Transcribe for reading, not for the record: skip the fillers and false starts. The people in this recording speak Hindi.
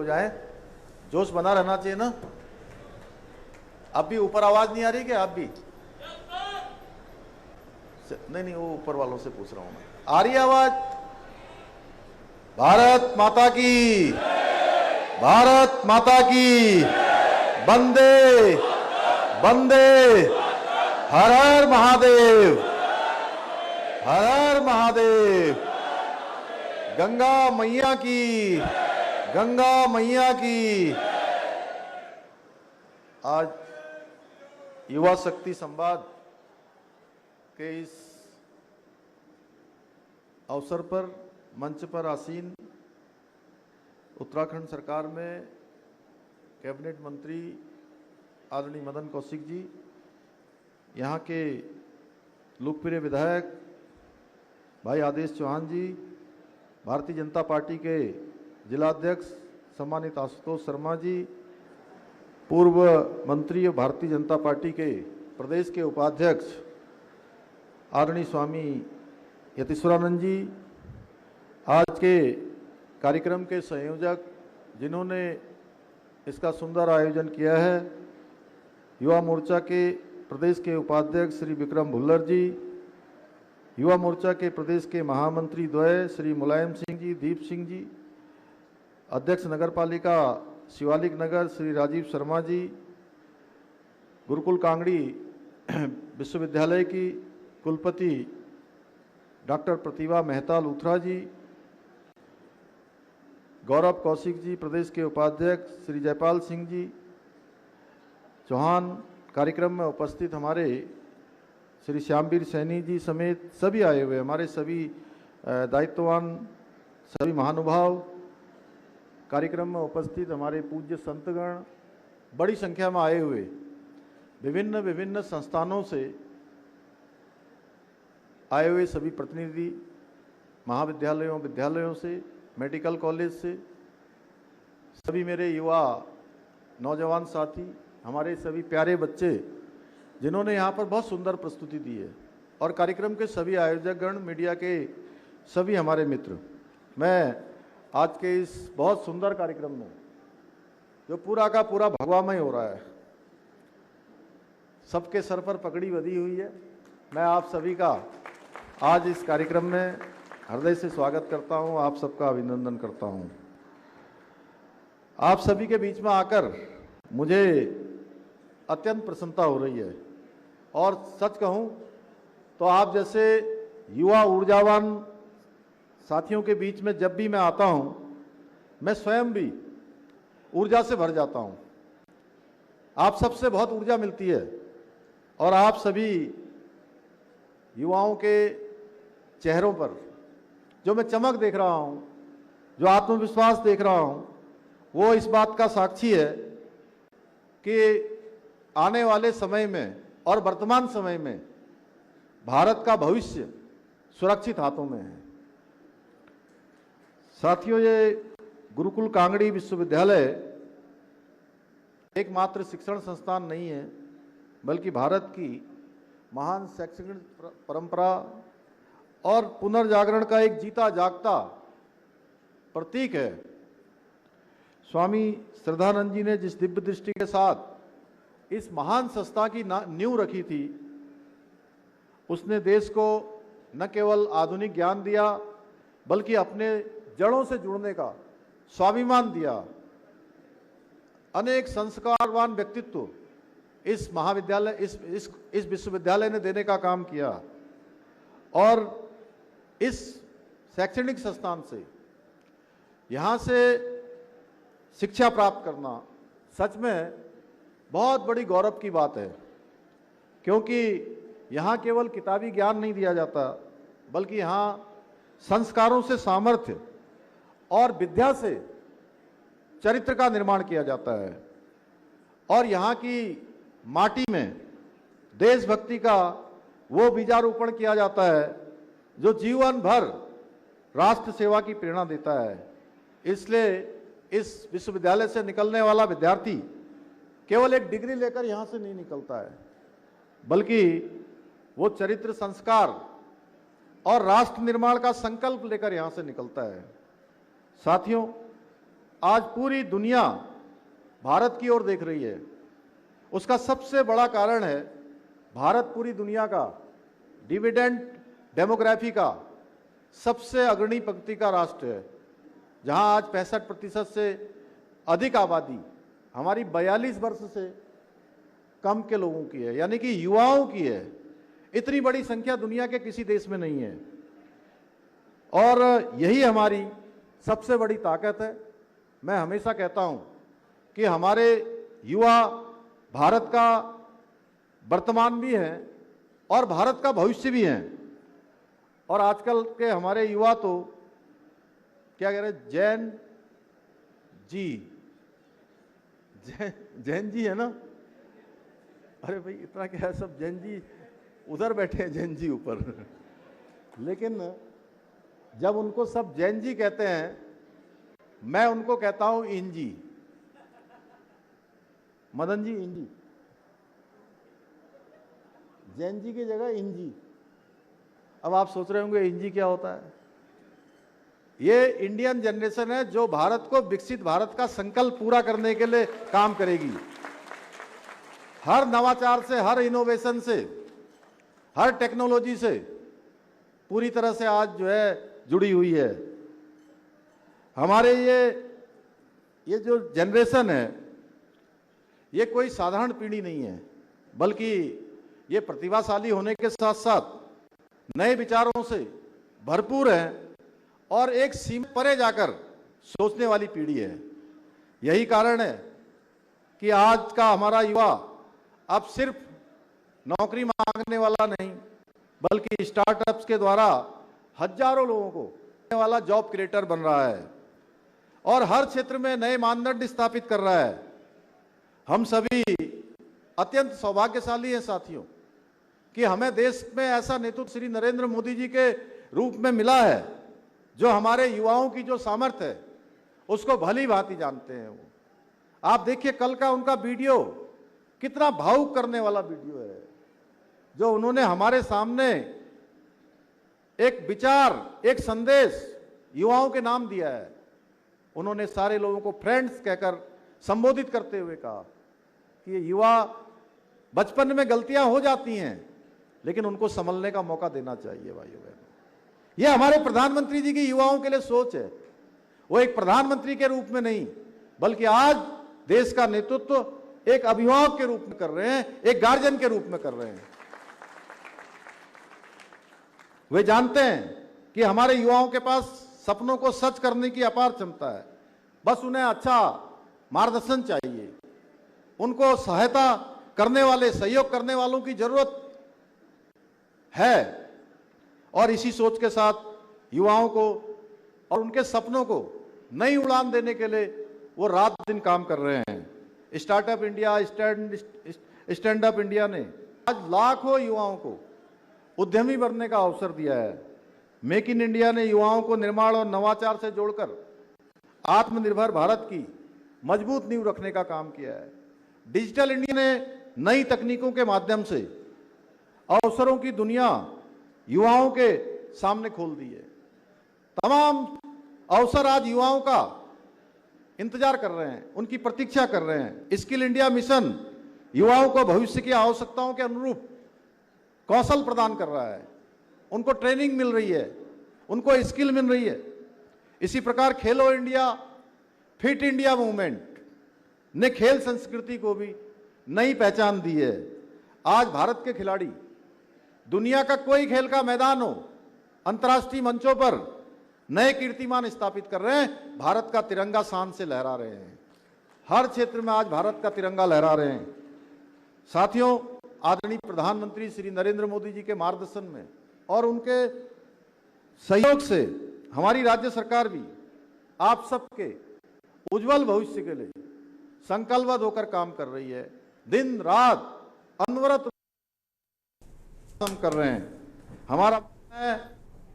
जाए, जोश बना रहना चाहिए ना। अब भी ऊपर आवाज नहीं आ रही क्या? अब भी नहीं, वो ऊपर वालों से पूछ रहा हूं मैं। आ रही है आवाज? भारत माता की, भारत माता की, वंदे वंदे, हर हर महादेव, हर हर महादेव, गंगा मैया की, गंगा मैया की। आज युवा शक्ति संवाद के इस अवसर पर मंच पर आसीन उत्तराखंड सरकार में कैबिनेट मंत्री आदरणीय मदन कौशिक जी, यहाँ के लोकप्रिय विधायक भाई आदेश चौहान जी, भारतीय जनता पार्टी के जिलाध्यक्ष सम्मानित आशुतोष शर्मा जी, पूर्व मंत्री भारतीय जनता पार्टी के प्रदेश के उपाध्यक्ष आदरणीय स्वामी यतीश्वरानंद जी, आज के कार्यक्रम के संयोजक जिन्होंने इसका सुंदर आयोजन किया है, युवा मोर्चा के प्रदेश के उपाध्यक्ष श्री विक्रम भुल्लर जी, युवा मोर्चा के प्रदेश के महामंत्री द्वय श्री मुलायम सिंह जी, दीप सिंह जी, अध्यक्ष नगर पालिका शिवालिक नगर श्री राजीव शर्मा जी, गुरुकुल कांगड़ी विश्वविद्यालय की कुलपति डॉक्टर प्रतिभा मेहता लूथरा जी, गौरव कौशिक जी, प्रदेश के उपाध्यक्ष श्री जयपाल सिंह जी चौहान, कार्यक्रम में उपस्थित हमारे श्री श्यामवीर सैनी जी समेत सभी आए हुए हमारे सभी दायित्ववान सभी महानुभाव, कार्यक्रम में उपस्थित हमारे पूज्य संतगण, बड़ी संख्या में आए हुए विभिन्न विभिन्न संस्थानों से आए हुए सभी प्रतिनिधि, महाविद्यालयों विद्यालयों से, मेडिकल कॉलेज से, सभी मेरे युवा नौजवान साथी, हमारे सभी प्यारे बच्चे जिन्होंने यहाँ पर बहुत सुंदर प्रस्तुति दी है, और कार्यक्रम के सभी आयोजकगण, मीडिया के सभी हमारे मित्र, मैं आज के इस बहुत सुंदर कार्यक्रम में जो पूरा का पूरा भगवामय हो रहा है, सबके सर पर पगड़ी बंधी हुई है, मैं आप सभी का आज इस कार्यक्रम में हृदय से स्वागत करता हूं, आप सबका अभिनंदन करता हूं। आप सभी के बीच में आकर मुझे अत्यंत प्रसन्नता हो रही है, और सच कहूं तो आप जैसे युवा ऊर्जावान साथियों के बीच में जब भी मैं आता हूं, मैं स्वयं भी ऊर्जा से भर जाता हूं। आप सबसे बहुत ऊर्जा मिलती है, और आप सभी युवाओं के चेहरों पर जो मैं चमक देख रहा हूं, जो आत्मविश्वास देख रहा हूं, वो इस बात का साक्षी है कि आने वाले समय में और वर्तमान समय में भारत का भविष्य सुरक्षित हाथों में है। साथियों, ये गुरुकुल कांगड़ी विश्वविद्यालय एकमात्र शिक्षण संस्थान नहीं है, बल्कि भारत की महान शैक्षणिक परंपरा और पुनर्जागरण का एक जीता जागता प्रतीक है। स्वामी श्रद्धानंद जी ने जिस दिव्य दृष्टि के साथ इस महान संस्था की नींव रखी थी, उसने देश को न केवल आधुनिक ज्ञान दिया, बल्कि अपने जड़ों से जुड़ने का स्वाभिमान दिया। अनेक संस्कारवान व्यक्तित्व इस महाविद्यालय इस विश्वविद्यालय ने देने का काम किया, और इस शैक्षणिक संस्थान से यहाँ से शिक्षा प्राप्त करना सच में बहुत बड़ी गौरव की बात है, क्योंकि यहाँ केवल किताबी ज्ञान नहीं दिया जाता, बल्कि यहाँ संस्कारों से सामर्थ्य और विद्या से चरित्र का निर्माण किया जाता है, और यहाँ की माटी में देशभक्ति का वो बीजारोपण किया जाता है जो जीवन भर राष्ट्र सेवा की प्रेरणा देता है। इसलिए इस विश्वविद्यालय से निकलने वाला विद्यार्थी केवल एक डिग्री लेकर यहाँ से नहीं निकलता है, बल्कि वो चरित्र संस्कार और राष्ट्र निर्माण का संकल्प लेकर यहाँ से निकलता है। साथियों, आज पूरी दुनिया भारत की ओर देख रही है। उसका सबसे बड़ा कारण है भारत पूरी दुनिया का डिविडेंड डेमोग्राफी का सबसे अग्रणी पंक्ति का राष्ट्र है, जहां आज 65% से अधिक आबादी हमारी 42 वर्ष से कम के लोगों की है, यानी कि युवाओं की है। इतनी बड़ी संख्या दुनिया के किसी देश में नहीं है और यही हमारी सबसे बड़ी ताकत है। मैं हमेशा कहता हूं कि हमारे युवा भारत का वर्तमान भी हैं और भारत का भविष्य भी हैं। और आजकल के हमारे युवा तो क्या कह रहे हैं, जैन जी है ना। अरे भाई इतना क्या है, सब जैन जी उधर बैठे हैं, जैन जी ऊपर। लेकिन जब उनको सब जैन जी कहते हैं, मैं उनको कहता हूं इंजी, मदन जी इंजी, जैन जी की जगह इंजी। अब आप सोच रहे होंगे इंजी क्या होता है। ये इंडियन जनरेशन है जो भारत को विकसित भारत का संकल्प पूरा करने के लिए काम करेगी। हर नवाचार से, हर इनोवेशन से, हर टेक्नोलॉजी से पूरी तरह से आज जो है जुड़ी हुई है। हमारे ये जो जनरेशन है, ये कोई साधारण पीढ़ी नहीं है, बल्कि ये प्रतिभाशाली होने के साथ साथ नए विचारों से भरपूर है और एक सीमा परे जाकर सोचने वाली पीढ़ी है। यही कारण है कि आज का हमारा युवा अब सिर्फ नौकरी मांगने वाला नहीं, बल्कि स्टार्टअप्स के द्वारा हजारों लोगों को देने वाला जॉब क्रिएटर बन रहा है और हर क्षेत्र में नए मानदंड स्थापित कर रहा है। हम सभी अत्यंत सौभाग्यशाली हैं साथियों कि हमें देश में ऐसा नेतृत्व श्री नरेंद्र मोदी जी के रूप में मिला है, जो हमारे युवाओं की जो सामर्थ्य है उसको भली भांति जानते हैं। वो आप देखिए, कल का उनका वीडियो कितना भावुक करने वाला वीडियो है, जो उन्होंने हमारे सामने एक विचार, एक संदेश युवाओं के नाम दिया है। उन्होंने सारे लोगों को फ्रेंड्स कहकर संबोधित करते हुए कहा कि ये युवा बचपन में गलतियां हो जाती हैं, लेकिन उनको संभलने का मौका देना चाहिए। भाइयों बहनों, ये हमारे प्रधानमंत्री जी की युवाओं के लिए सोच है। वो एक प्रधानमंत्री के रूप में नहीं, बल्कि आज देश का नेतृत्व एक अभिभावक के रूप में कर रहे हैं, एक गार्जियन के रूप में कर रहे हैं। वे जानते हैं कि हमारे युवाओं के पास सपनों को सच करने की अपार क्षमता है, बस उन्हें अच्छा मार्गदर्शन चाहिए। उनको सहायता करने वाले, सहयोग करने वालों की जरूरत है और इसी सोच के साथ युवाओं को और उनके सपनों को नई उड़ान देने के लिए वो रात दिन काम कर रहे हैं। Startup India, stand up India ने आज लाखों युवाओं को उद्यमी बनने का अवसर दिया है। मेक इन इंडिया ने युवाओं को निर्माण और नवाचार से जोड़कर आत्मनिर्भर भारत की मजबूत नींव रखने का काम किया है। डिजिटल इंडिया ने नई तकनीकों के माध्यम से अवसरों की दुनिया युवाओं के सामने खोल दी है। तमाम अवसर आज युवाओं का इंतजार कर रहे हैं, उनकी प्रतीक्षा कर रहे हैं। स्किल इंडिया मिशन युवाओं को भविष्य की आवश्यकताओं के अनुरूप कौशल प्रदान कर रहा है, उनको ट्रेनिंग मिल रही है, उनको स्किल मिल रही है। इसी प्रकार खेलो इंडिया, फिट इंडिया मूवमेंट ने खेल संस्कृति को भी नई पहचान दी है। आज भारत के खिलाड़ी दुनिया का कोई खेल का मैदान हो, अंतर्राष्ट्रीय मंचों पर नए कीर्तिमान स्थापित कर रहे हैं, भारत का तिरंगा शान से लहरा रहे हैं। हर क्षेत्र में आज भारत का तिरंगा लहरा रहे हैं। साथियों, आदरणीय प्रधानमंत्री श्री नरेंद्र मोदी जी के मार्गदर्शन में और उनके सहयोग से हमारी राज्य सरकार भी आप सबके उज्जवल भविष्य के लिए संकल्पबद्ध होकर काम कर रही है। दिन रात अनवरत हम कर रहे हैं। हमारा है